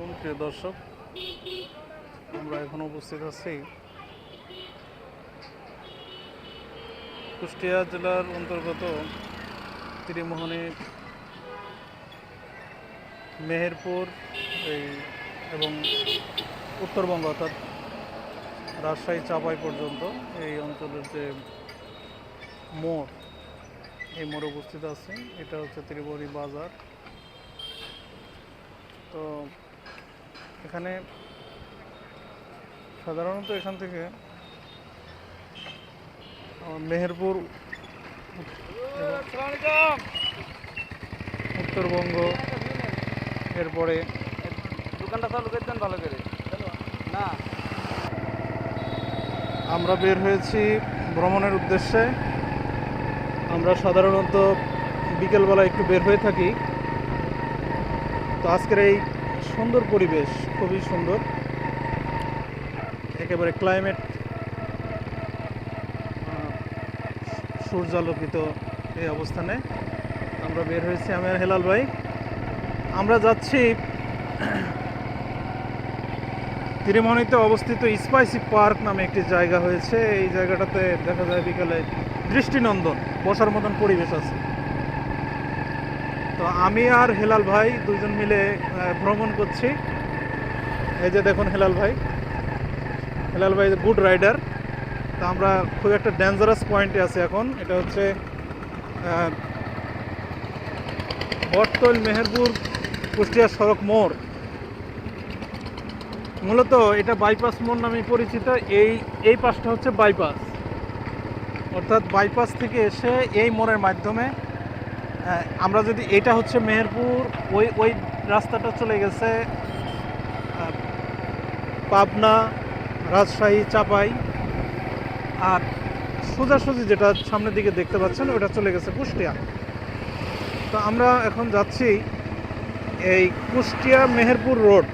আলাইকুম প্রিয় দর্শক, আমরা এখন উপস্থিত আছি কুষ্টিয়া জেলার অন্তর্গত ত্রিমোহনী, মেহেরপুর এবং উত্তরবঙ্গ অর্থাৎ রাজশাহী চাপাই পর্যন্ত এই অঞ্চলের যে মোড়, এই মোড়ে উপস্থিত আছে। এটা হচ্ছে ত্রিমোহনী বাজার। তো এখানে সাধারণত এখান থেকে মেহেরপুর, উত্তরবঙ্গ, এরপরে দোকানটা চালু করতেন ভালো করে না। আমরা বের হয়েছি ভ্রমণের উদ্দেশ্যে। আমরা সাধারণত বিকেলবেলা একটু বের হয়ে থাকি। তো আজকের এই সুন্দর পরিবেশ, খুবই সুন্দর, একেবারে ক্লাইমেট সূর্যালোকিত এই অবস্থানে আমরা বের হয়েছি আমি আর হেলাল ভাই। আমরা যাচ্ছি ত্রিমোহনীতে অবস্থিত স্পাইসি পার্ক নামে একটি জায়গা হয়েছে। এই জায়গাটাতে দেখা যায় বিকালে দৃষ্টিনন্দন বসার মতন পরিবেশ আছে। তো আমি আর হেলাল ভাই দুইজন মিলে ভ্রমণ করছি। এই যে দেখুন হেলাল ভাই গুড রাইডার। তো আমরা খুব একটা ডেঞ্জারাস পয়েন্টে আছি এখন। এটা হচ্ছে বটতল মেহেরপুর কুষ্টিয়া সড়ক মোড়। মূলত এটা বাইপাস মোড় নামে পরিচিত। এই পাশটা হচ্ছে বাইপাস, অর্থাৎ বাইপাস থেকে এসে এই মোড়ের মাধ্যমে আমরা যদি, এটা হচ্ছে মেহেরপুর, ওই রাস্তাটা চলে গেছে পাবনা, রাজশাহী, চাপাই, আর সোজাসুজি যেটা সামনের দিকে দেখতে পাচ্ছেন ওটা চলে গেছে কুষ্টিয়া। তো আমরা এখন যাচ্ছি এই কুষ্টিয়া মেহেরপুর রোড।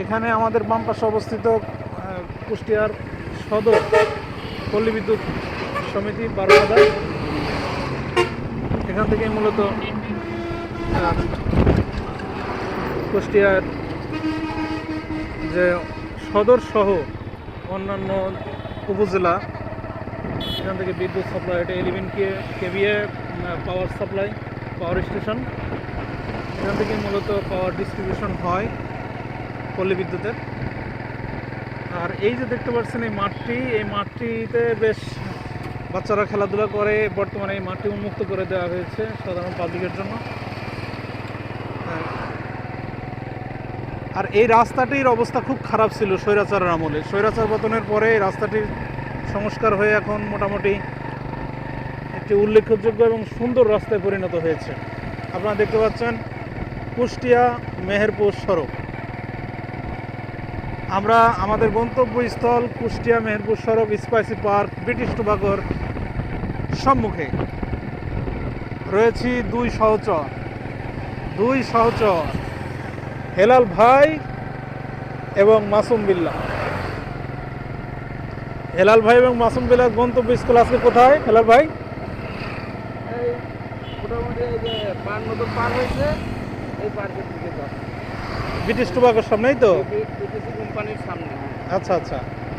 এখানে আমাদের বাম পাশে অবস্থিত কুষ্টিয়ার সদর পল্লী বিদ্যুৎ সমিতি 12,000। এখান থেকে মূলত কুষ্টিয়ার যে সদর সহ অন্যান্য উপজেলা, এখান থেকে বিদ্যুৎ সাপ্লাই, এটা 11 KVA power supply, power station. এখান থেকে মূলত পাওয়ার ডিস্ট্রিবিউশন হয় পল্লী বিদ্যুতের। আর এই যে দেখতে পাচ্ছেন এই মাঠটিতে বেশ বাচ্চারা খেলাধুলা করে। বর্তমানে এই মাঠটি উন্মুক্ত করে দেওয়া হয়েছে সাধারণ পাবলিকের জন্য। আর এই রাস্তাটির অবস্থা খুব খারাপ ছিল স্বৈরাচারের আমলে। স্বৈরাচার পতনের পরে এই রাস্তাটির সংস্কার হয়ে এখন মোটামুটি একটি উল্লেখযোগ্য এবং সুন্দর রাস্তায় পরিণত হয়েছে। আপনারা দেখতে পাচ্ছেন কুষ্টিয়া মেহেরপুর সড়ক। আমরা আমাদের গন্তব্যস্থল কুষ্টিয়া মেহেরপুর সড়ক, স্পাইসি পার্ক, ব্রিটিশ টোবাকোর সম্মুখে রয়েছি দুই সহচর হেলাল ভাই এবং মাসুম বিল্লাহ। গন্তব্যস্থল আজকে কোথায় হেলাল ভাই? এই মোটামুটি এই যে পার নতুন পার হয়েছে, এই পার্কের দিকে যাচ্ছে ব্রিটিশ টোবাকোর সামনেই তো? বিটিসি কোম্পানির সামনে। আচ্ছা।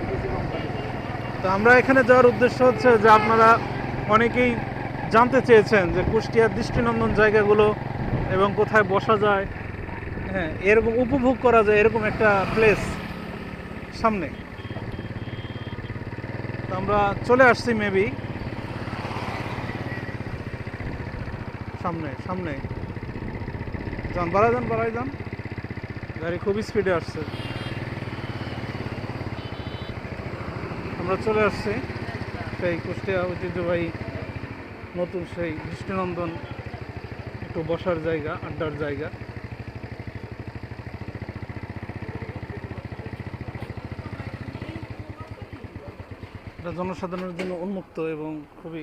BTC company. তো আমরা এখানে যাওয়ার উদ্দেশ্য হচ্ছে যে আপনারা অনেকেই জানতে চেয়েছেন যে কুষ্টিয়ার দৃষ্টিনন্দন জায়গাগুলো এবং কোথায় বসা যায়, হ্যাঁ, এরকম উপভোগ করা যায় এরকম একটা প্লেস সামনে। তো আমরা চলে আসছি মেবি সামনে বাড়াই যান, গাড়ি খুব স্পিডে আসছে। আমরা চলে আসছি সেই কুষ্টিয়া ঐতিহ্যবাহী নতুন সেই দৃষ্টিনন্দন একটু বসার জায়গা, আড্ডার জায়গা। এটা জনসাধারণের জন্য উন্মুক্ত এবং খুবই